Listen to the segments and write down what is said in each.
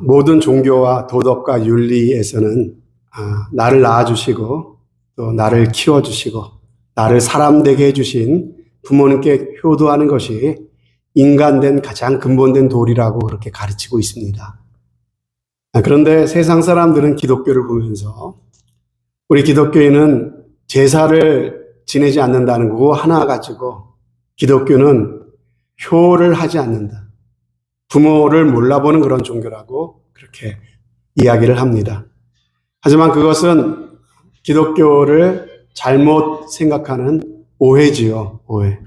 모든 종교와 도덕과 윤리에서는 나를 낳아주시고 또 나를 키워주시고 나를 사람 되게 해주신 부모님께 효도하는 것이 인간된 가장 근본된 도리라고 그렇게 가르치고 있습니다. 그런데 세상 사람들은 기독교를 보면서 우리 기독교인은 제사를 지내지 않는다는 거 하나 가지고 기독교는 효를 하지 않는다. 부모를 몰라보는 그런 종교라고 그렇게 이야기를 합니다. 하지만 그것은 기독교를 잘못 생각하는 오해지요, 오해.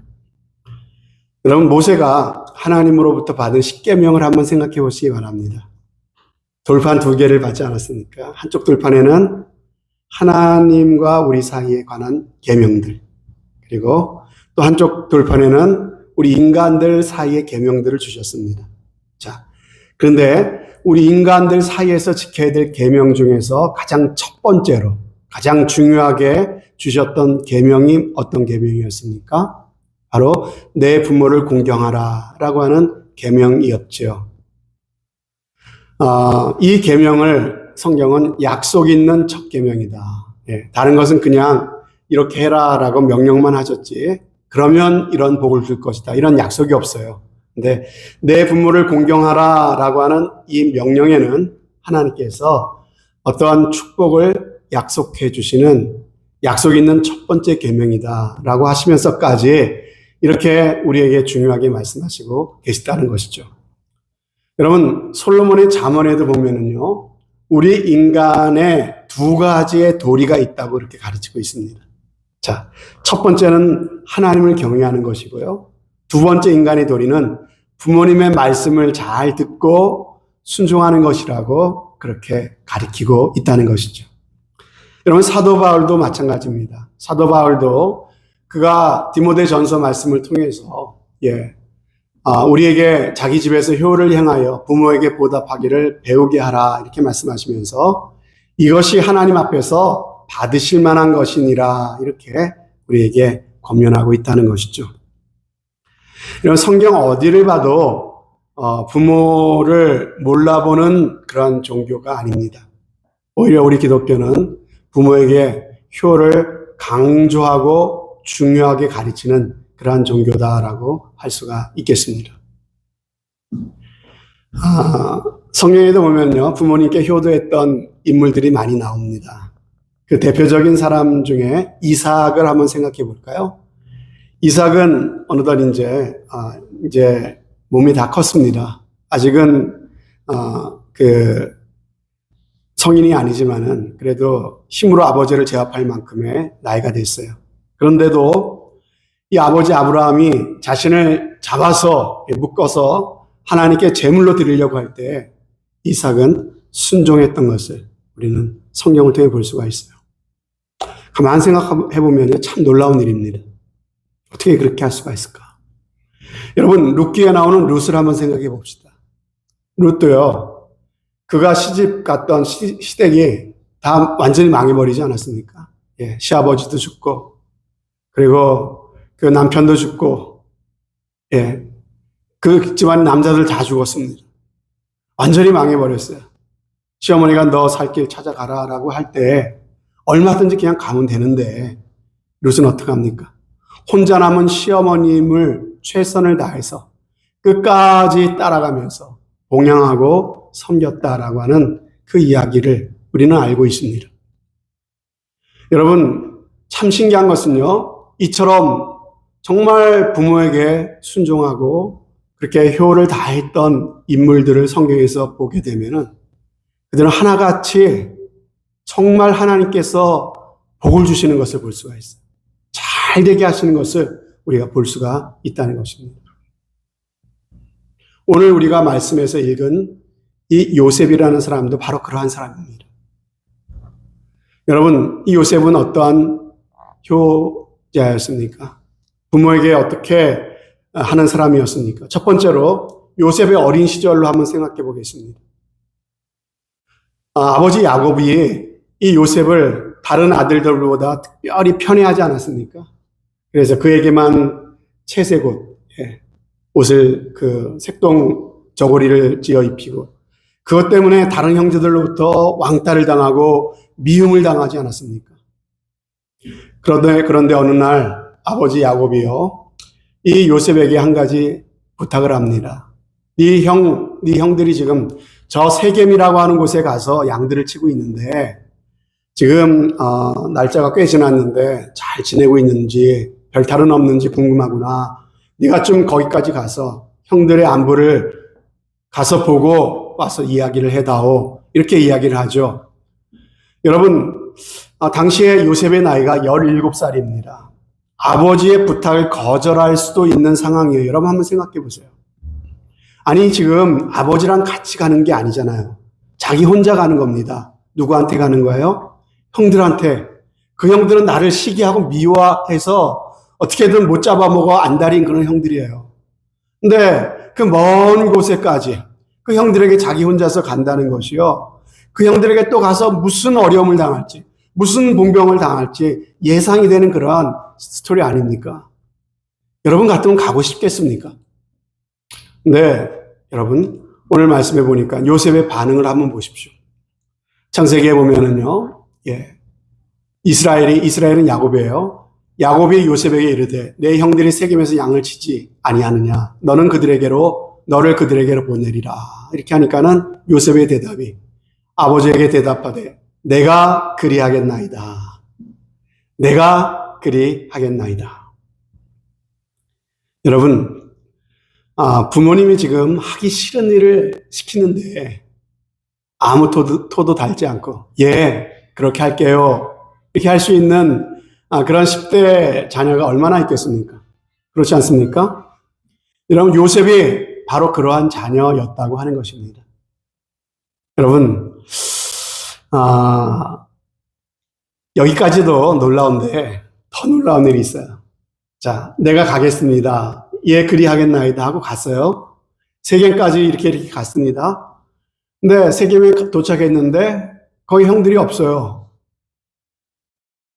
여러분, 모세가 하나님으로부터 받은 십계명을 한번 생각해 보시기 바랍니다. 돌판 2개를 받지 않았습니까? 한쪽 돌판에는 하나님과 우리 사이에 관한 계명들, 그리고 또 한쪽 돌판에는 우리 인간들 사이의 계명들을 주셨습니다. 자, 그런데 우리 인간들 사이에서 지켜야 될 계명 중에서 가장 첫 번째로 가장 중요하게 주셨던 계명이 어떤 계명이었습니까? 바로 내 부모를 공경하라 라고 하는 계명이었죠. 이 계명을 성경은 약속 있는 첫 계명이다. 다른 것은 그냥 이렇게 해라 라고 명령만 하셨지 그러면 이런 복을 줄 것이다 이런 약속이 없어요. 근데 내 부모를 공경하라 라고 하는 이 명령에는 하나님께서 어떠한 축복을 약속해 주시는 약속 있는 첫 번째 계명이다 라고 하시면서까지 이렇게 우리에게 중요하게 말씀하시고 계시다는 것이죠. 여러분, 솔로몬의 잠언에도 보면은요, 우리 인간의 2가지의 도리가 있다고 이렇게 가르치고 있습니다. 자, 첫 번째는 하나님을 경외하는 것이고요. 2번째 인간의 도리는 부모님의 말씀을 잘 듣고 순종하는 것이라고 그렇게 가르치고 있다는 것이죠. 여러분, 사도 바울도 마찬가지입니다. 사도 바울도 그가 디모데전서 말씀을 통해서 우리에게 자기 집에서 효를 행하여 부모에게 보답하기를 배우게 하라 이렇게 말씀하시면서 이것이 하나님 앞에서 받으실 만한 것이니라 이렇게 우리에게 권면하고 있다는 것이죠. 이런 성경 어디를 봐도 부모를 몰라보는 그런 종교가 아닙니다. 오히려 우리 기독교는 부모에게 효를 강조하고 중요하게 가르치는 그러한 종교다라고 할 수가 있겠습니다. 성경에도 보면요, 부모님께 효도했던 인물들이 많이 나옵니다. 그 대표적인 사람 중에 이삭을 한번 생각해 볼까요? 이삭은 어느덧 이제 몸이 다 컸습니다. 아직은 성인이 아니지만은 그래도 힘으로 아버지를 제압할 만큼의 나이가 됐어요. 그런데도 이 아버지 아브라함이 자신을 잡아서 묶어서 하나님께 제물로 드리려고 할 때 이삭은 순종했던 것을 우리는 성경을 통해 볼 수가 있어요. 가만 생각해 보면 참 놀라운 일입니다. 어떻게 그렇게 할 수가 있을까? 여러분, 룻기에 나오는 룻을 한번 생각해 봅시다. 룻도요, 그가 시집 갔던 시댁이 다 완전히 망해버리지 않았습니까? 시아버지도 죽고, 그리고 그 남편도 죽고, 그 집안 남자들 다 죽었습니다. 완전히 망해버렸어요. 시어머니가 너 살 길 찾아가라 라고 할 때 얼마든지 그냥 가면 되는데 룻은 어떡합니까? 혼자 남은 시어머님을 최선을 다해서 끝까지 따라가면서 봉양하고 섬겼다라고 하는 그 이야기를 우리는 알고 있습니다. 여러분, 참 신기한 것은요, 이처럼 정말 부모에게 순종하고 그렇게 효를 다했던 인물들을 성경에서 보게 되면은 그들은 하나같이 정말 하나님께서 복을 주시는 것을 볼 수가 있어요. 잘 되게 하시는 것을 우리가 볼 수가 있다는 것입니다. 오늘 우리가 말씀에서 읽은 이 요셉이라는 사람도 바로 그러한 사람입니다. 여러분, 이 요셉은 어떠한 효자였습니까? 부모에게 어떻게 하는 사람이었습니까? 첫 번째로 요셉의 어린 시절로 한번 생각해 보겠습니다. 아버지 야곱이 이 요셉을 다른 아들들보다 특별히 편애하지 않았습니까? 그래서 그에게만 채색 옷을 색동 저고리를 찌어 입히고 그것 때문에 다른 형제들로부터 왕따를 당하고 미움을 당하지 않았습니까? 그런데 어느 날 아버지 야곱이요, 이 요셉에게 한 가지 부탁을 합니다. 네 형들이 지금 저 세겜이라고 하는 곳에 가서 양들을 치고 있는데 지금 날짜가 꽤 지났는데 잘 지내고 있는지 별탈은 없는지 궁금하구나. 네가 좀 거기까지 가서 형들의 안부를 가서 보고 와서 이야기를 해다오. 이렇게 이야기를 하죠. 여러분, 당시에 요셉의 나이가 17살입니다. 아버지의 부탁을 거절할 수도 있는 상황이에요. 여러분 한번 생각해 보세요. 아니, 지금 아버지랑 같이 가는 게 아니잖아요. 자기 혼자 가는 겁니다. 누구한테 가는 거예요? 형들한테. 그 형들은 나를 시기하고 미워해서 어떻게든 못 잡아먹어 안달인 그런 형들이에요. 근데 그 먼 곳에까지 그 형들에게 자기 혼자서 간다는 것이요, 그 형들에게 또 가서 무슨 어려움을 당할지, 무슨 봉병을 당할지 예상이 되는 그런 스토리 아닙니까? 여러분 같으면 가고 싶겠습니까? 네, 여러분, 오늘 말씀해 보니까 요셉의 반응을 한번 보십시오. 창세기에 보면은요, 이스라엘은 야곱이에요. 야곱이 요셉에게 이르되 내 형들이 세겜에서 양을 치지 아니하느냐, 너를 그들에게로 보내리라. 이렇게 하니까는 요셉의 대답이 아버지에게 대답하되 내가 그리하겠나이다. 내가 그리하겠나이다. 여러분, 부모님이 지금 하기 싫은 일을 시키는데 아무 토도 달지 않고 그렇게 할게요. 이렇게 할 수 있는 그런 10대 자녀가 얼마나 있겠습니까? 그렇지 않습니까? 여러분, 요셉이 바로 그러한 자녀였다고 하는 것입니다. 여러분, 여기까지도 놀라운데 더 놀라운 일이 있어요. 자, 내가 가겠습니다. 그리하겠나이다 하고 갔어요. 세겜까지 이렇게 갔습니다. 근데 세겜에 도착했는데 거기 형들이 없어요.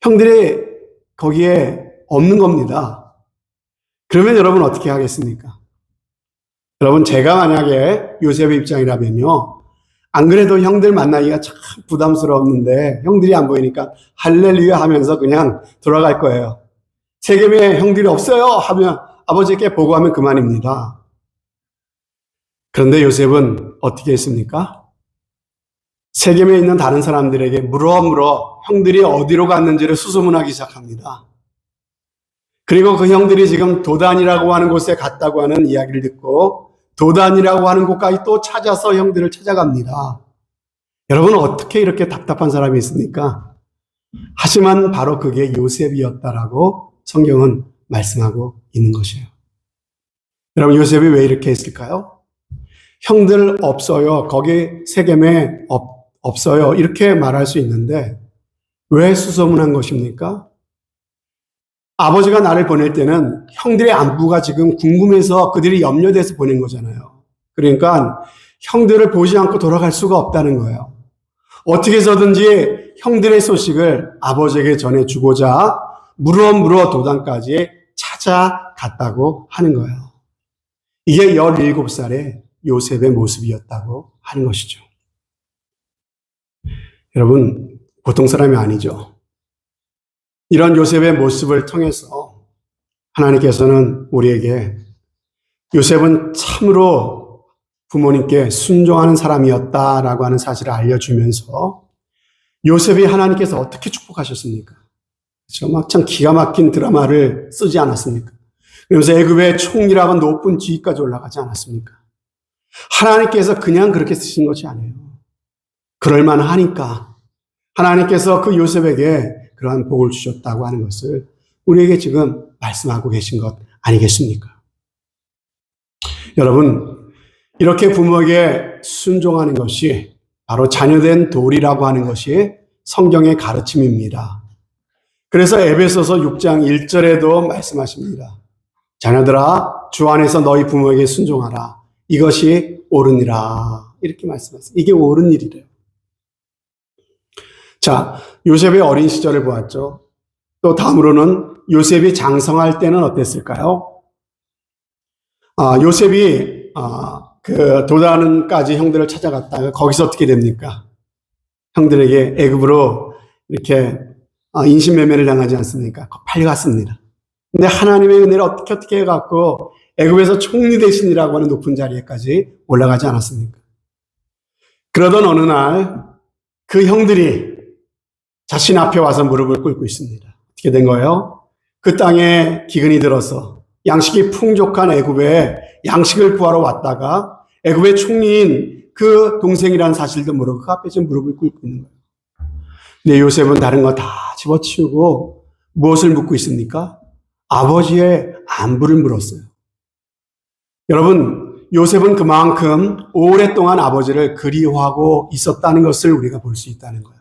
형들이 거기에 없는 겁니다. 그러면 여러분 어떻게 하겠습니까? 여러분, 제가 만약에 요셉의 입장이라면요, 안 그래도 형들 만나기가 참 부담스러웠는데 형들이 안 보이니까 할렐루야 하면서 그냥 돌아갈 거예요. 세겜에 형들이 없어요 하면 아버지께 보고하면 그만입니다. 그런데 요셉은 어떻게 했습니까? 세겜에 있는 다른 사람들에게 물어 형들이 어디로 갔는지를 수소문하기 시작합니다. 그리고 그 형들이 지금 도단이라고 하는 곳에 갔다고 하는 이야기를 듣고 도단이라고 하는 곳까지 또 찾아서 형들을 찾아갑니다. 여러분, 어떻게 이렇게 답답한 사람이 있습니까? 하지만 바로 그게 요셉이었다라고 성경은 말씀하고 있는 것이에요. 여러분, 요셉이 왜 이렇게 했을까요? 형들 없어요. 거기 세겜에 없어요. 이렇게 말할 수 있는데 왜 수소문한 것입니까? 아버지가 나를 보낼 때는 형들의 안부가 지금 궁금해서 그들이 염려돼서 보낸 거잖아요. 그러니까 형들을 보지 않고 돌아갈 수가 없다는 거예요. 어떻게 해서든지 형들의 소식을 아버지에게 전해주고자 물어 도단까지 찾아갔다고 하는 거예요. 이게 17살의 요셉의 모습이었다고 하는 것이죠. 여러분, 보통 사람이 아니죠. 이런 요셉의 모습을 통해서 하나님께서는 우리에게 요셉은 참으로 부모님께 순종하는 사람이었다라고 하는 사실을 알려주면서 요셉이 하나님께서 어떻게 축복하셨습니까? 그렇죠? 막 참 기가 막힌 드라마를 쓰지 않았습니까? 그러면서 애굽의 총리라고 높은 지위까지 올라가지 않았습니까? 하나님께서 그냥 그렇게 쓰신 것이 아니에요. 그럴만 하니까 하나님께서 그 요셉에게 그러한 복을 주셨다고 하는 것을 우리에게 지금 말씀하고 계신 것 아니겠습니까? 여러분, 이렇게 부모에게 순종하는 것이 바로 자녀된 도리라고 하는 것이 성경의 가르침입니다. 그래서 에베소서 6장 1절에도 말씀하십니다. 자녀들아, 주 안에서 너희 부모에게 순종하라. 이것이 옳으니라. 이렇게 말씀하세요. 이게 옳은 일이래요. 자, 요셉의 어린 시절을 보았죠. 또 다음으로는 요셉이 장성할 때는 어땠을까요? 요셉이 그 도단까지 형들을 찾아갔다가 거기서 어떻게 됩니까? 형들에게 애굽으로 이렇게 인신매매를 당하지 않습니까? 팔려갔습니다. 근데 하나님의 은혜를 어떻게 해갖고 애굽에서 총리 대신이라고 하는 높은 자리에까지 올라가지 않았습니까? 그러던 어느 날 그 형들이 자신 앞에 와서 무릎을 꿇고 있습니다. 어떻게 된 거예요? 그 땅에 기근이 들어서 양식이 풍족한 애굽에 양식을 구하러 왔다가 애굽의 총리인 그 동생이라는 사실도 모르고 그 앞에 지금 무릎을 꿇고 있는 거예요. 근데 요셉은 다른 거 다 집어치우고 무엇을 묻고 있습니까? 아버지의 안부를 물었어요. 여러분, 요셉은 그만큼 오랫동안 아버지를 그리워하고 있었다는 것을 우리가 볼 수 있다는 거예요.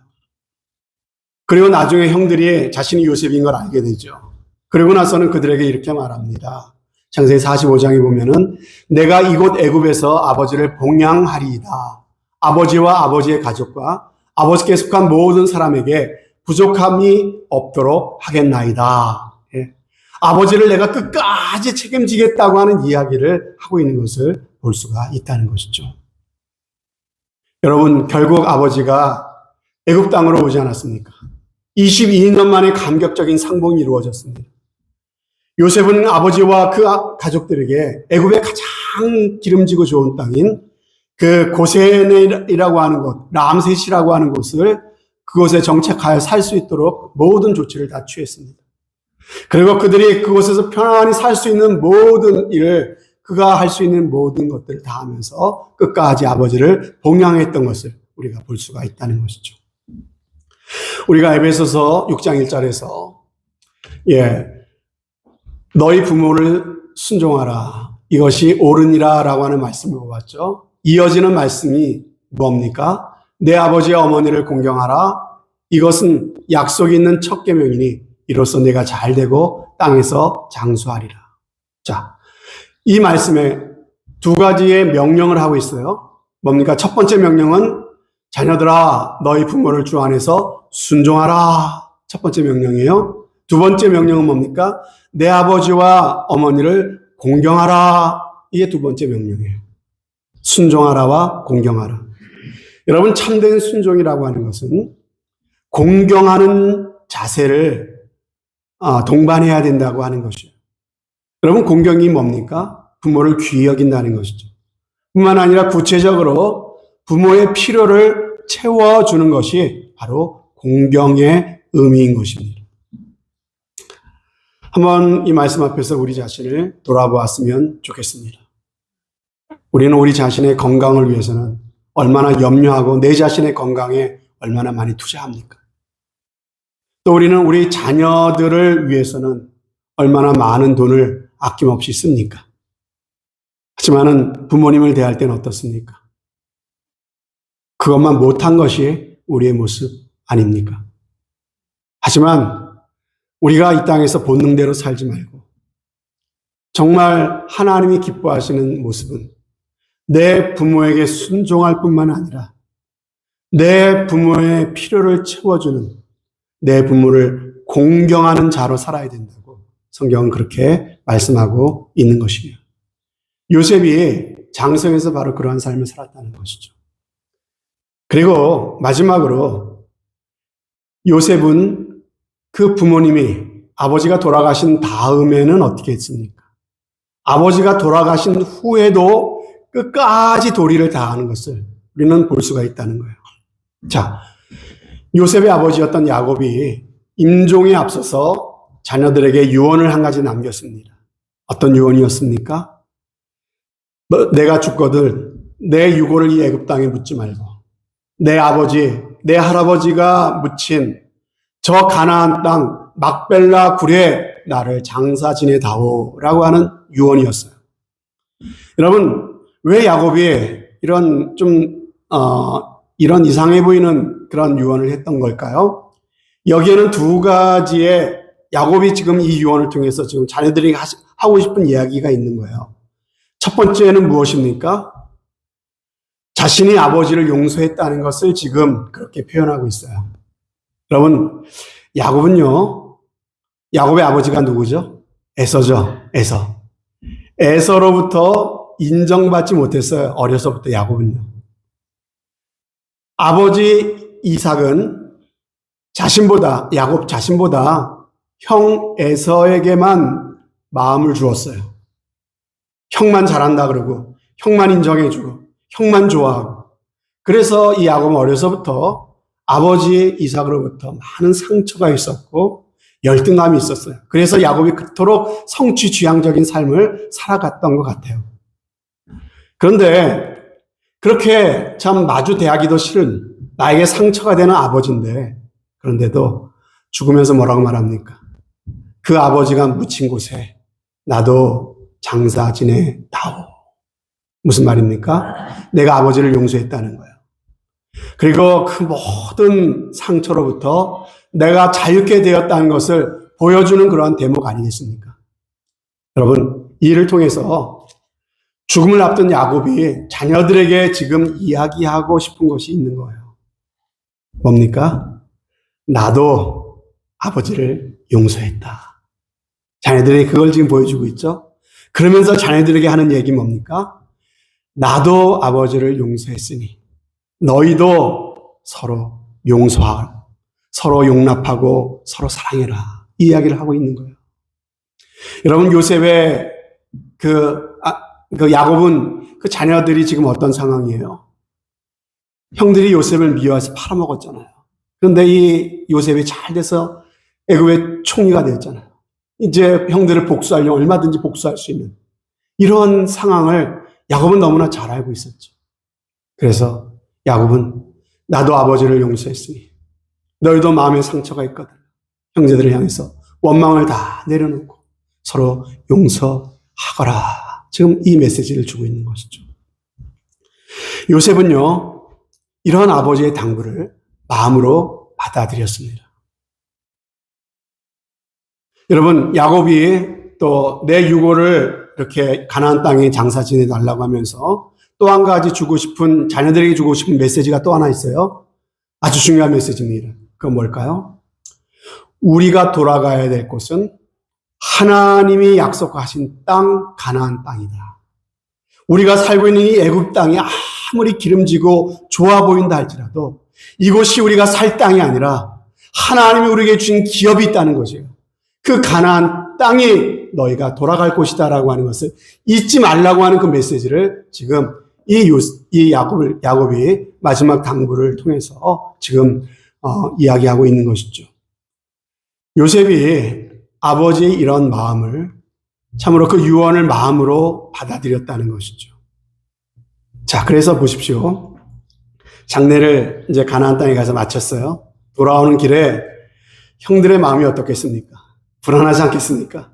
그리고 나중에 형들이 자신이 요셉인 걸 알게 되죠. 그리고 나서는 그들에게 이렇게 말합니다. 창세기 45장에 보면은 내가 이곳 애굽에서 아버지를 봉양하리이다. 아버지와 아버지의 가족과 아버지께 속한 모든 사람에게 부족함이 없도록 하겠나이다. 예. 아버지를 내가 끝까지 책임지겠다고 하는 이야기를 하고 있는 것을 볼 수가 있다는 것이죠. 여러분, 결국 아버지가 애굽 땅으로 오지 않았습니까? 22년 만에 감격적인 상봉이 이루어졌습니다. 요셉은 아버지와 그 가족들에게 애굽의 가장 기름지고 좋은 땅인 그 고센이라고 하는 곳, 람셋이라고 하는 곳을 그곳에 정착하여 살 수 있도록 모든 조치를 다 취했습니다. 그리고 그들이 그곳에서 편안히 살 수 있는 모든 일을 그가 할 수 있는 모든 것들을 다 하면서 끝까지 아버지를 봉양했던 것을 우리가 볼 수가 있다는 것이죠. 우리가 에베소서 6장 1절에서 너희 부모를 순종하라. 이것이 옳으니라 라고 하는 말씀을 보았죠. 이어지는 말씀이 뭡니까? 내 아버지와 어머니를 공경하라. 이것은 약속이 있는 첫 계명이니 이로써 내가 잘되고 땅에서 장수하리라. 자, 이 말씀에 두 가지의 명령을 하고 있어요. 뭡니까? 첫 번째 명령은 자녀들아 너희 부모를 주 안에서 순종하라. 첫 번째 명령이에요. 두 번째 명령은 뭡니까? 내 아버지와 어머니를 공경하라. 이게 두 번째 명령이에요. 순종하라와 공경하라. 여러분, 참된 순종이라고 하는 것은 공경하는 자세를 동반해야 된다고 하는 것이에요. 여러분, 공경이 뭡니까? 부모를 귀히 여긴다는 것이죠. 뿐만 아니라 구체적으로 부모의 필요를 채워주는 것이 바로 공경의 의미인 것입니다. 한번 이 말씀 앞에서 우리 자신을 돌아보았으면 좋겠습니다. 우리는 우리 자신의 건강을 위해서는 얼마나 염려하고 내 자신의 건강에 얼마나 많이 투자합니까? 또 우리는 우리 자녀들을 위해서는 얼마나 많은 돈을 아낌없이 씁니까? 하지만은 부모님을 대할 때는 어떻습니까? 그것만 못한 것이 우리의 모습 아닙니까? 하지만 우리가 이 땅에서 본능대로 살지 말고 정말 하나님이 기뻐하시는 모습은 내 부모에게 순종할 뿐만 아니라 내 부모의 필요를 채워주는 내 부모를 공경하는 자로 살아야 된다고 성경은 그렇게 말씀하고 있는 것이며 요셉이 장성에서 바로 그러한 삶을 살았다는 것이죠. 그리고 마지막으로 요셉은 그 부모님이 아버지가 돌아가신 다음에는 어떻게 했습니까? 아버지가 돌아가신 후에도 끝까지 도리를 다하는 것을 우리는 볼 수가 있다는 거예요. 자, 요셉의 아버지였던 야곱이 임종에 앞서서 자녀들에게 유언을 한 가지 남겼습니다. 어떤 유언이었습니까? 내가 죽거든 내 유골을 이 애굽 땅에 묻지 말고 내 아버지, 내 할아버지가 묻힌 저 가나안 땅 막벨라 굴에 나를 장사 지내다오라고 하는 유언이었어요. 여러분, 왜 야곱이 이런 이런 이상해 보이는 그런 유언을 했던 걸까요? 여기에는 두 가지의 야곱이 지금 이 유언을 통해서 지금 자녀들이 하고 싶은 이야기가 있는 거예요. 첫 번째는 무엇입니까? 자신이 아버지를 용서했다는 것을 지금 그렇게 표현하고 있어요. 여러분, 야곱의 아버지가 누구죠? 에서죠. 에서로부터 인정받지 못했어요. 어려서부터 야곱은요. 아버지 이삭은 야곱 자신보다 형 에서에게만 마음을 주었어요. 형만 잘한다 그러고, 형만 인정해주고, 형만 좋아하고. 그래서 이 야곱은 어려서부터 아버지 이삭으로부터 많은 상처가 있었고 열등감이 있었어요. 그래서 야곱이 그토록 성취지향적인 삶을 살아갔던 것 같아요. 그런데 그렇게 참 마주 대하기도 싫은 나에게 상처가 되는 아버지인데, 그런데도 죽으면서 뭐라고 말합니까? 그 아버지가 묻힌 곳에 나도 장사 지내다오. 무슨 말입니까? 내가 아버지를 용서했다는 거예요. 그리고 그 모든 상처로부터 내가 자유케 되었다는 것을 보여주는 그러한 대목 아니겠습니까? 여러분, 이 일을 통해서 죽음을 앞둔 야곱이 자녀들에게 지금 이야기하고 싶은 것이 있는 거예요. 뭡니까? 나도 아버지를 용서했다. 자녀들에게 그걸 지금 보여주고 있죠? 그러면서 자녀들에게 하는 얘기 뭡니까? 나도 아버지를 용서했으니 너희도 서로 용서하고 서로 용납하고 서로 사랑해라. 이 이야기를 하고 있는 거예요. 여러분, 요셉의 그 야곱은 그 자녀들이 지금 어떤 상황이에요? 형들이 요셉을 미워해서 팔아먹었잖아요. 그런데 이 요셉이 잘 돼서 애굽의 총리가 되었잖아요. 이제 형들을 복수하려면 얼마든지 복수할 수 있는 이런 상황을 야곱은 너무나 잘 알고 있었죠. 그래서 야곱은 나도 아버지를 용서했으니 너희도 마음에 상처가 있거든. 형제들을 향해서 원망을 다 내려놓고 서로 용서하거라. 지금 이 메시지를 주고 있는 것이죠. 요셉은요, 이런 아버지의 당부를 마음으로 받아들였습니다. 여러분, 야곱이 또 내 유고를 이렇게 가나안 땅에 장사 지내달라고 하면서 또 한 가지 자녀들에게 주고 싶은 메시지가 또 하나 있어요. 아주 중요한 메시지입니다. 그건 뭘까요? 우리가 돌아가야 될 곳은 하나님이 약속하신 땅, 가나안 땅이다. 우리가 살고 있는 이 애굽 땅이 아무리 기름지고 좋아 보인다 할지라도 이곳이 우리가 살 땅이 아니라 하나님이 우리에게 주신 기업이 있다는 것이에요. 그 가나안 땅이 너희가 돌아갈 곳이다라고 하는 것을 잊지 말라고 하는 그 메시지를 지금 이 야곱이 마지막 당부를 통해서 지금 이야기하고 있는 것이죠. 요셉이 아버지의 이런 마음을 참으로 그 유언을 마음으로 받아들였다는 것이죠. 자, 그래서 보십시오. 장례를 이제 가나안 땅에 가서 마쳤어요. 돌아오는 길에 형들의 마음이 어떻겠습니까? 불안하지 않겠습니까?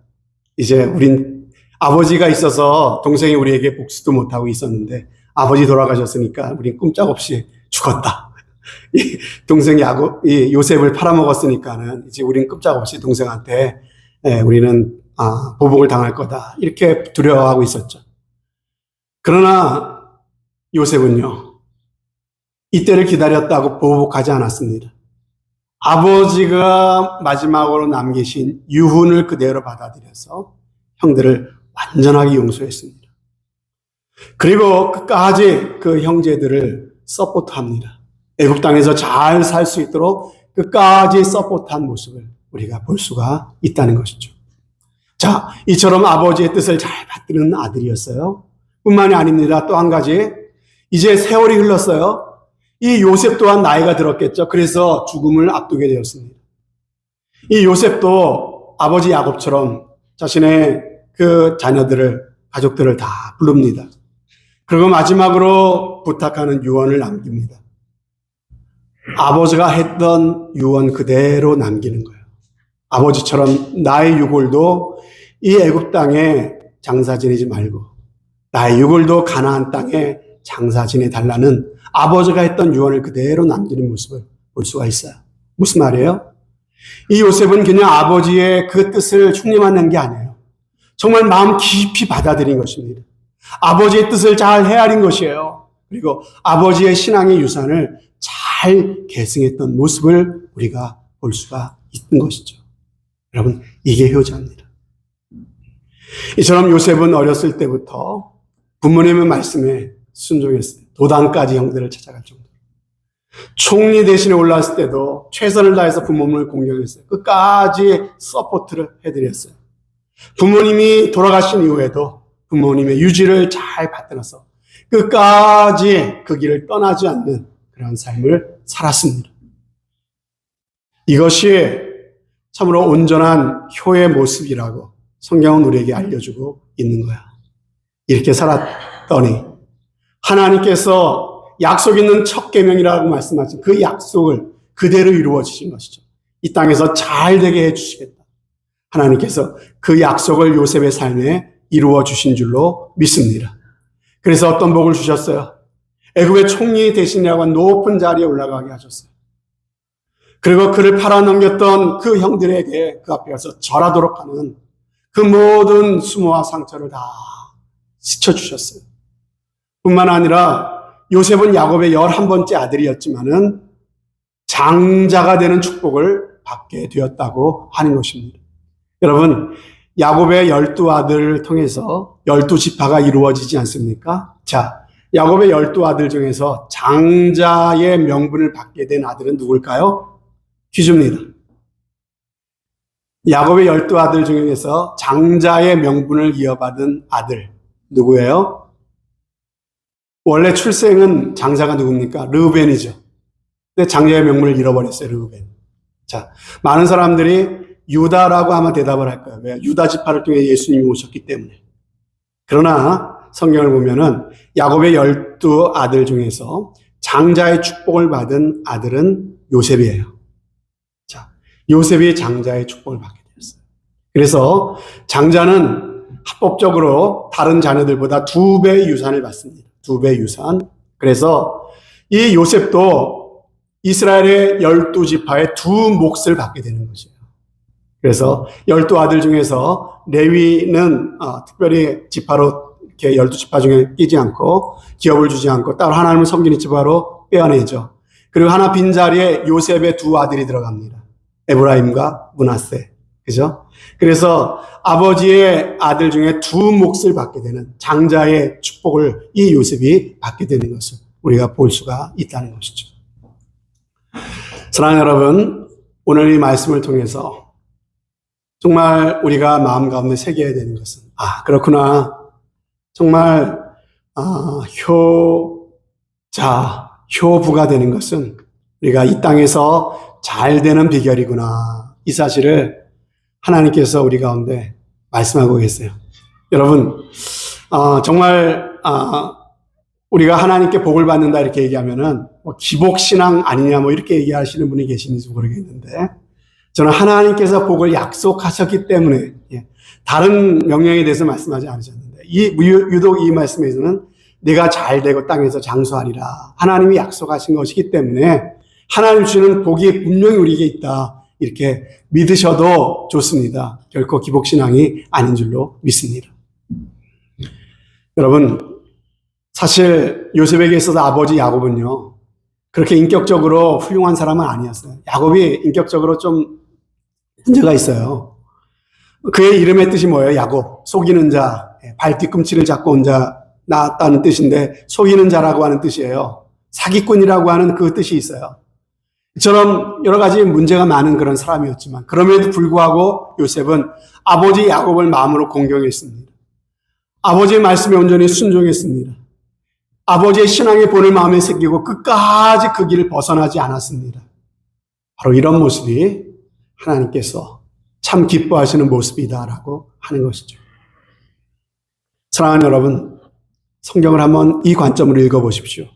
이제 우린 아버지가 있어서 동생이 우리에게 복수도 못하고 있었는데 아버지 돌아가셨으니까 우린 꼼짝없이 죽었다. 이 동생 이 요셉을 팔아먹었으니까는 이제 우린 꼼짝없이 동생한테 우리는 보복을 당할 거다. 이렇게 두려워하고 있었죠. 그러나 요셉은요, 이때를 기다렸다고 보복하지 않았습니다. 아버지가 마지막으로 남기신 유훈을 그대로 받아들여서 형들을 완전하게 용서했습니다. 그리고 끝까지 그 형제들을 서포트합니다. 애굽 땅에서 잘 살 수 있도록 끝까지 서포트한 모습을 우리가 볼 수가 있다는 것이죠. 자, 이처럼 아버지의 뜻을 잘 받드는 아들이었어요. 뿐만이 아닙니다. 또 한 가지, 이제 세월이 흘렀어요. 이 요셉 또한 나이가 들었겠죠. 그래서 죽음을 앞두게 되었습니다. 이 요셉도 아버지 야곱처럼 자신의 그 가족들을 다 부릅니다. 그리고 마지막으로 부탁하는 유언을 남깁니다. 아버지가 했던 유언 그대로 남기는 거예요. 아버지처럼 나의 유골도 이 애굽 땅에 장사 지내지 말고 나의 유골도 가나안 땅에 장사 지내달라는 아버지가 했던 유언을 그대로 남기는 모습을 볼 수가 있어요. 무슨 말이에요? 이 요셉은 그냥 아버지의 그 뜻을 흉내만 게 아니에요. 정말 마음 깊이 받아들인 것입니다. 아버지의 뜻을 잘 헤아린 것이에요. 그리고 아버지의 신앙의 유산을 잘 계승했던 모습을 우리가 볼 수가 있는 것이죠. 여러분, 이게 효자입니다. 이처럼 요셉은 어렸을 때부터 부모님의 말씀에 순종했어요. 도당까지 형들을 찾아갈 정도로. 총리 대신에 올라왔을 때도 최선을 다해서 부모님을 공경했어요. 끝까지 서포트를 해드렸어요. 부모님이 돌아가신 이후에도 부모님의 유지를 잘 받들어서 끝까지 그 길을 떠나지 않는 그런 삶을 살았습니다. 이것이 참으로 온전한 효의 모습이라고 성경은 우리에게 알려주고 있는 거야. 이렇게 살았더니 하나님께서 약속 있는 첫 계명이라고 말씀하신 그 약속을 그대로 이루어 주신 것이죠. 이 땅에서 잘 되게 해 주시겠다. 하나님께서 그 약속을 요셉의 삶에 이루어 주신 줄로 믿습니다. 그래서 어떤 복을 주셨어요? 애굽의 총리 대신이라고 한 높은 자리에 올라가게 하셨어요. 그리고 그를 팔아넘겼던 그 형들에게 그 앞에 가서 절하도록 하는 그 모든 수모와 상처를 다 씻어주셨어요. 뿐만 아니라 요셉은 야곱의 11번째 아들이었지만은 장자가 되는 축복을 받게 되었다고 하는 것입니다. 여러분, 야곱의 12아들을 통해서 12지파가 이루어지지 않습니까? 자, 야곱의 12아들 중에서 장자의 명분을 받게 된 아들은 누굴까요? 퀴즈입니다. 야곱의 12아들 중에서 장자의 명분을 이어받은 아들 누구예요? 원래 출생은 장자가 누굽니까? 르우벤이죠. 근데 장자의 명분을 잃어버렸어요, 르우벤. 자, 많은 사람들이 유다라고 아마 대답을 할 거예요. 왜? 유다 지파를 통해 예수님이 오셨기 때문에. 그러나 성경을 보면은 야곱의 12아들 중에서 장자의 축복을 받은 아들은 요셉이에요. 자, 요셉이 장자의 축복을 받게 되었어요. 그래서 장자는 합법적으로 다른 자녀들보다 2배의 유산을 받습니다. 2배의 유산. 그래서 이 요셉도 이스라엘의 12지파의 2 몫을 받게 되는 것이에요. 그래서 12아들 중에서 레위는 특별히 지파로 이렇게 12지파 중에 끼지 않고 기업을 주지 않고 따로 하나님을 섬기는 지파로 빼어내죠. 그리고 하나 빈자리에 요셉의 2 아들이 들어갑니다. 에브라임과 므낫세. 그죠? 그래서 아버지의 아들 중에 2 몫을 받게 되는 장자의 축복을 이 요셉이 받게 되는 것을 우리가 볼 수가 있다는 것이죠. 사랑하는 여러분, 오늘 이 말씀을 통해서 정말 우리가 마음 가운데 새겨야 되는 것은 그렇구나. 정말 효부가 되는 것은 우리가 이 땅에서 잘 되는 비결이구나. 이 사실을 하나님께서 우리 가운데 말씀하고 계세요. 여러분, 정말 우리가 하나님께 복을 받는다 이렇게 얘기하면은 기복신앙 아니냐 이렇게 얘기하시는 분이 계시는지 모르겠는데, 저는 하나님께서 복을 약속하셨기 때문에 다른 명령에 대해서 말씀하지 않으셨는데, 유독 이 말씀에서는 내가 잘 되고 땅에서 장수하리라 하나님이 약속하신 것이기 때문에 하나님 주시는 복이 분명히 우리에게 있다 이렇게 믿으셔도 좋습니다. 결코 기복신앙이 아닌 줄로 믿습니다. 여러분, 사실 요셉에게 있어서 아버지 야곱은요 그렇게 인격적으로 훌륭한 사람은 아니었어요. 야곱이 인격적으로 좀 문제가 있어요. 그의 이름의 뜻이 뭐예요? 야곱, 속이는 자, 발 뒤꿈치를 잡고 온 자 나왔다는 뜻인데 속이는 자라고 하는 뜻이에요. 사기꾼이라고 하는 그 뜻이 있어요. 이처럼 여러 가지 문제가 많은 그런 사람이었지만 그럼에도 불구하고 요셉은 아버지 야곱을 마음으로 공경했습니다. 아버지의 말씀에 온전히 순종했습니다. 아버지의 신앙의 본을 마음에 새기고 끝까지 그 길을 벗어나지 않았습니다. 바로 이런 모습이 하나님께서 참 기뻐하시는 모습이다라고 하는 것이죠. 사랑하는 여러분, 성경을 한번 이 관점으로 읽어보십시오.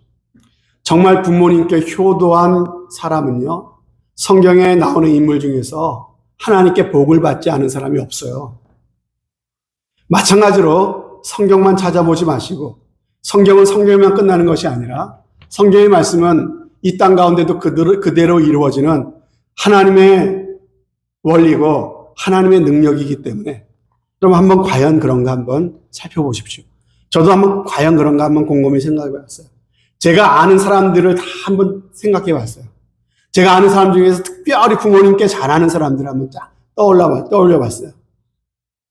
정말 부모님께 효도한 사람은요, 성경에 나오는 인물 중에서 하나님께 복을 받지 않은 사람이 없어요. 마찬가지로 성경만 찾아보지 마시고 성경은 성경만 끝나는 것이 아니라 성경의 말씀은 이 땅 가운데도 그대로 이루어지는 하나님의 원리고 하나님의 능력이기 때문에 그럼 한번 과연 그런가 한번 살펴보십시오. 저도 한번 과연 그런가 한번 곰곰이 생각해 봤어요. 제가 아는 사람들을 다 한번 생각해 봤어요. 제가 아는 사람 중에서 특별히 부모님께 잘하는 사람들을 한번 쫙 떠올려 봤어요.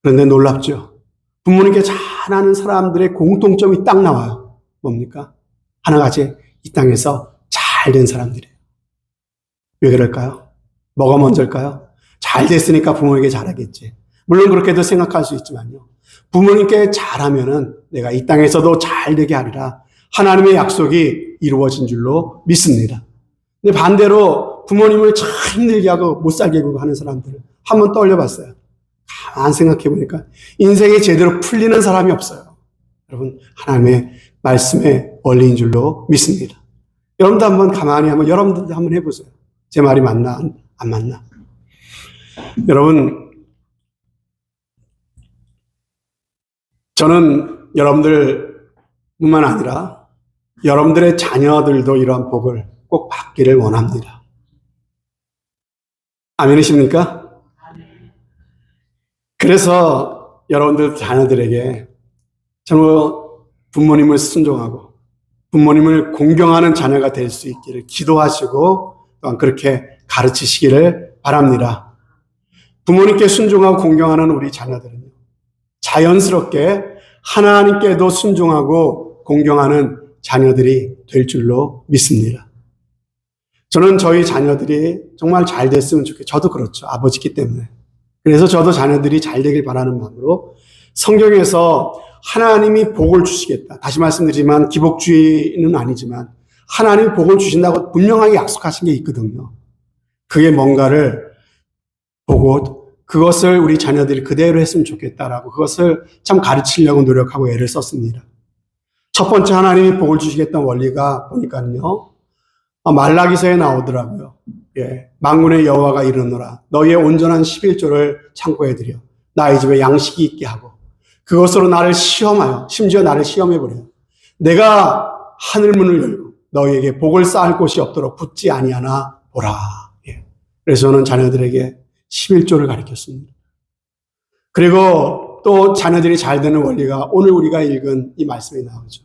그런데 놀랍죠. 부모님께 잘하는 사람들의 공통점이 딱 나와요. 뭡니까? 하나같이 이 땅에서 잘된 사람들이에요. 왜 그럴까요? 뭐가 먼저일까요? 잘 됐으니까 부모에게 잘하겠지. 물론 그렇게도 생각할 수 있지만요. 부모님께 잘하면은 내가 이 땅에서도 잘 되게 하리라. 하나님의 약속이 이루어진 줄로 믿습니다. 근데 반대로 부모님을 참 힘들게 하고 못 살게 굴고 하는 사람들을 한번 떠올려봤어요. 가만 생각해 보니까 인생이 제대로 풀리는 사람이 없어요. 여러분, 하나님의 말씀의 원리인 줄로 믿습니다. 여러분도 한번 가만히 여러분들도 한번 해보세요. 제 말이 맞나 안 맞나? 여러분, 저는 여러분들뿐만 아니라 여러분들의 자녀들도 이러한 복을 꼭 받기를 원합니다. 아멘이십니까? 그래서 여러분들 자녀들에게 정말 부모님을 순종하고 부모님을 공경하는 자녀가 될 수 있기를 기도하시고 또한 그렇게 가르치시기를 바랍니다. 부모님께 순종하고 공경하는 우리 자녀들은요, 자연스럽게 하나님께도 순종하고 공경하는 자녀들이 될 줄로 믿습니다. 저는 저희 자녀들이 정말 잘 됐으면 좋겠어요. 저도 그렇죠. 아버지기 때문에. 그래서 저도 자녀들이 잘 되길 바라는 마음으로 성경에서 하나님이 복을 주시겠다. 다시 말씀드리지만 기복주의는 아니지만 하나님이 복을 주신다고 분명하게 약속하신 게 있거든요. 그게 뭔가를 보고 그것을 우리 자녀들이 그대로 했으면 좋겠다라고 그것을 참 가르치려고 노력하고 애를 썼습니다. 첫 번째 하나님이 복을 주시겠다는 원리가 보니까요, 말라기서에 나오더라고요. 예, 만군의 여호와가 이르노라 너희의 온전한 11조를 창고에 들여 나의 집에 양식이 있게 하고 그것으로 나를 시험하여 심지어 나를 시험해버려요. 내가 하늘문을 열고 너희에게 복을 쌓을 곳이 없도록 붙지 아니하나 보라. 예. 그래서 저는 자녀들에게 11조를 가르쳤습니다. 그리고 또 자녀들이 잘 되는 원리가 오늘 우리가 읽은 이 말씀에 나오죠.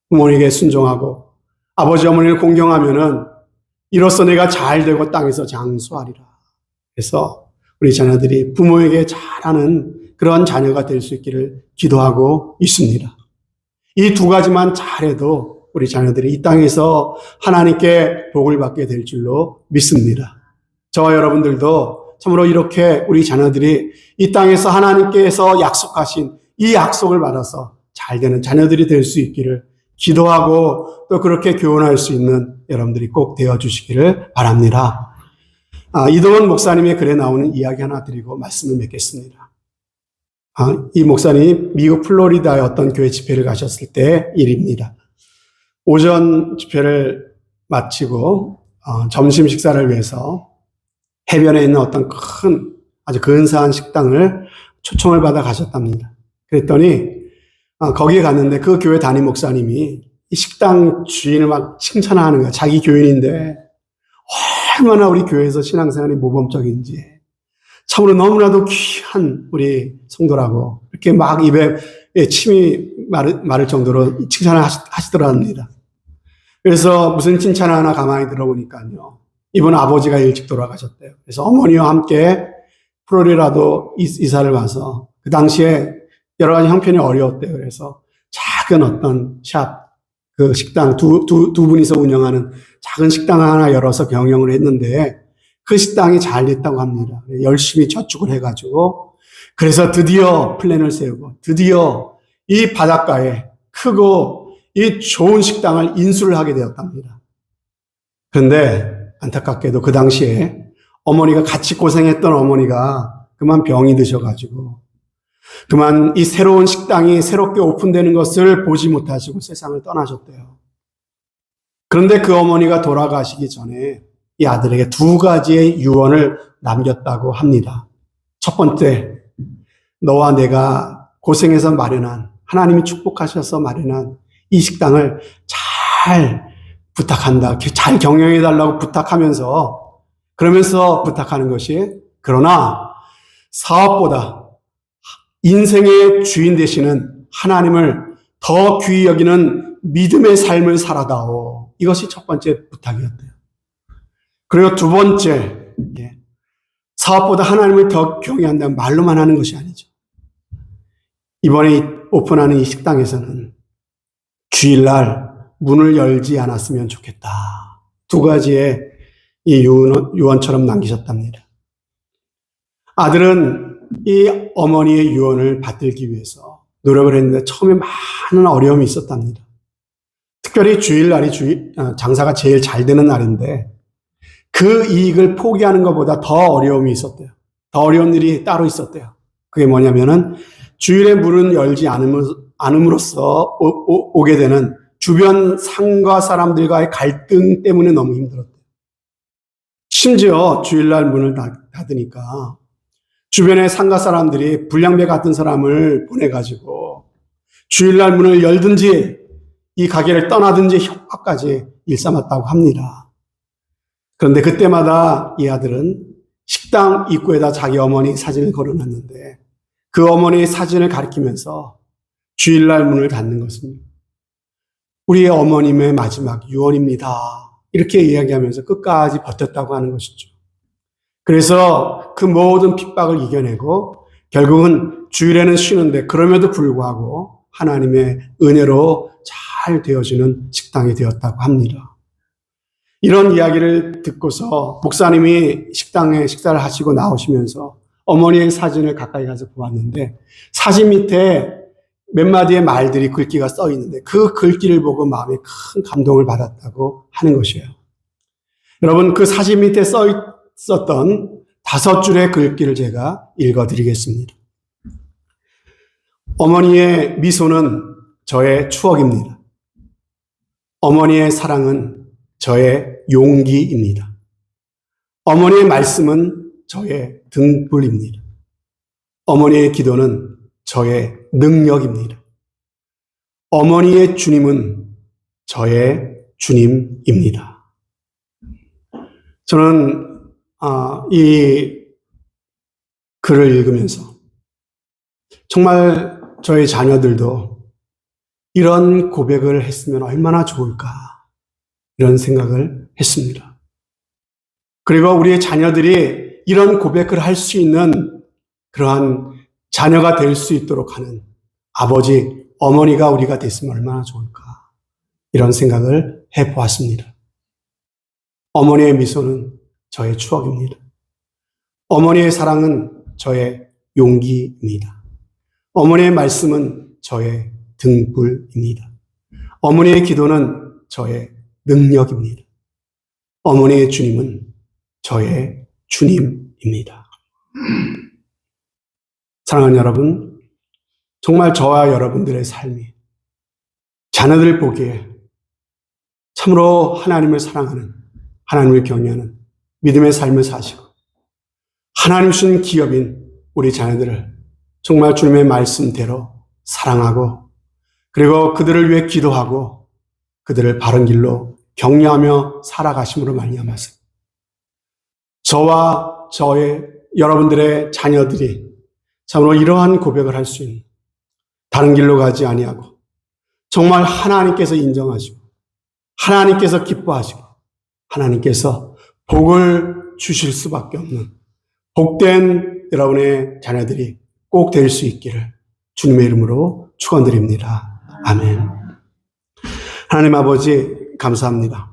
부모님에게 순종하고 아버지 어머니를 공경하면은 이로써 내가 잘 되고 땅에서 장수하리라. 그래서 우리 자녀들이 부모에게 잘하는 그런 자녀가 될 수 있기를 기도하고 있습니다. 이 두 가지만 잘해도 우리 자녀들이 이 땅에서 하나님께 복을 받게 될 줄로 믿습니다. 저와 여러분들도 참으로 이렇게 우리 자녀들이 이 땅에서 하나님께서 약속하신 이 약속을 받아서 잘 되는 자녀들이 될 수 있기를 기도하고 또 그렇게 교훈할 수 있는 여러분들이 꼭 되어주시기를 바랍니다. 이동원 목사님의 글에 나오는 이야기 하나 드리고 말씀을 맺겠습니다. 이 목사님이 미국 플로리다의 어떤 교회 집회를 가셨을 때 일입니다. 오전 집회를 마치고 점심 식사를 위해서 해변에 있는 어떤 큰 아주 근사한 식당을 초청을 받아 가셨답니다. 그랬더니 거기에 갔는데 그 교회 담임 목사님이 이 식당 주인을 막 칭찬하는 거야. 자기 교인인데 얼마나 우리 교회에서 신앙생활이 모범적인지 참으로 너무나도 귀한 우리 성도라고 이렇게 막 입에 침이 마를 정도로 칭찬을 하시더랍니다. 그래서 무슨 칭찬 하나 가만히 들어보니까요, 이분 아버지가 일찍 돌아가셨대요. 그래서 어머니와 함께 플로리다도 이사를 와서 그 당시에 여러 가지 형편이 어려웠대요. 그래서 작은 어떤 샵, 그 식당 두 분이서 운영하는 작은 식당 하나 열어서 경영을 했는데 그 식당이 잘 됐다고 합니다. 열심히 저축을 해가지고 그래서 드디어 플랜을 세우고 드디어 이 바닷가에 크고 이 좋은 식당을 인수를 하게 되었답니다. 그런데 안타깝게도 그 당시에 어머니가 같이 고생했던 어머니가 그만 병이 드셔가지고 그만 이 새로운 식당이 새롭게 오픈되는 것을 보지 못하시고 세상을 떠나셨대요. 그런데 그 어머니가 돌아가시기 전에 이 아들에게 두 가지의 유언을 남겼다고 합니다. 첫 번째, 너와 내가 고생해서 마련한, 하나님이 축복하셔서 마련한 이 식당을 잘 부탁한다. 잘 경영해달라고 부탁하면서, 그러면서 부탁하는 것이, 그러나 사업보다 인생의 주인 되시는 하나님을 더 귀히 여기는 믿음의 삶을 살아다오. 이것이 첫 번째 부탁이었대요. 그리고 두 번째, 사업보다 하나님을 더 경외한다는 말로만 하는 것이 아니죠. 이번에 오픈하는 이 식당에서는 주일날 문을 열지 않았으면 좋겠다. 두 가지의 이 유언처럼 남기셨답니다. 아들은 이 어머니의 유언을 받들기 위해서 노력을 했는데 처음에 많은 어려움이 있었답니다. 특별히 주일날이 장사가 제일 잘 되는 날인데 그 이익을 포기하는 것보다 더 어려움이 있었대요. 더 어려운 일이 따로 있었대요. 그게 뭐냐면은 주일에 문을 열지 않음으로써 오게 되는 주변 상가 사람들과의 갈등 때문에 너무 힘들었대요. 심지어 주일날 문을 닫으니까 주변의 상가 사람들이 불량배 같은 사람을 보내가지고 주일날 문을 열든지 이 가게를 떠나든지 협박까지 일삼았다고 합니다. 그런데 그때마다 이 아들은 식당 입구에다 자기 어머니 사진을 걸어놨는데 그 어머니의 사진을 가리키면서 주일날 문을 닫는 것은 우리의 어머님의 마지막 유언입니다. 이렇게 이야기하면서 끝까지 버텼다고 하는 것이죠. 그래서 그 모든 핍박을 이겨내고 결국은 주일에는 쉬는데 그럼에도 불구하고 하나님의 은혜로 잘 되어지는 식당이 되었다고 합니다. 이런 이야기를 듣고서 목사님이 식당에 식사를 하시고 나오시면서 어머니의 사진을 가까이 가서 보았는데 사진 밑에 몇 마디의 말들이 글귀가 써 있는데 그 글귀를 보고 마음에 큰 감동을 받았다고 하는 것이에요. 여러분, 그 사진 밑에 써 있었던 5줄의 글귀를 제가 읽어드리겠습니다. 어머니의 미소는 저의 추억입니다. 어머니의 사랑은 저의 용기입니다. 어머니의 말씀은 저의 등불입니다. 어머니의 기도는 저의 능력입니다. 어머니의 주님은 저의 주님입니다. 저는 이 글을 읽으면서 정말 저희 자녀들도 이런 고백을 했으면 얼마나 좋을까 이런 생각을 했습니다. 그리고 우리의 자녀들이 이런 고백을 할 수 있는 그러한 자녀가 될 수 있도록 하는 아버지, 어머니가 우리가 됐으면 얼마나 좋을까 이런 생각을 해보았습니다. 어머니의 미소는 저의 추억입니다. 어머니의 사랑은 저의 용기입니다. 어머니의 말씀은 저의 등불입니다. 어머니의 기도는 저의 능력입니다. 어머니의 주님은 저의 주님입니다. 사랑하는 여러분, 정말 저와 여러분들의 삶이 자녀들 보기에 참으로 하나님을 사랑하는, 하나님을 경외하는 믿음의 삶을 사시고 하나님 주신 기업인 우리 자녀들을 정말 주님의 말씀대로 사랑하고 그리고 그들을 위해 기도하고 그들을 바른 길로 격려하며 살아가심으로 말미암아서 저와 여러분들의 자녀들이 참으로 이러한 고백을 할 수 있는 다른 길로 가지 아니하고 정말 하나님께서 인정하시고 하나님께서 기뻐하시고 하나님께서 복을 주실 수밖에 없는 복된 여러분의 자녀들이 꼭 될 수 있기를 주님의 이름으로 축원드립니다. 아멘. 하나님 아버지 감사합니다.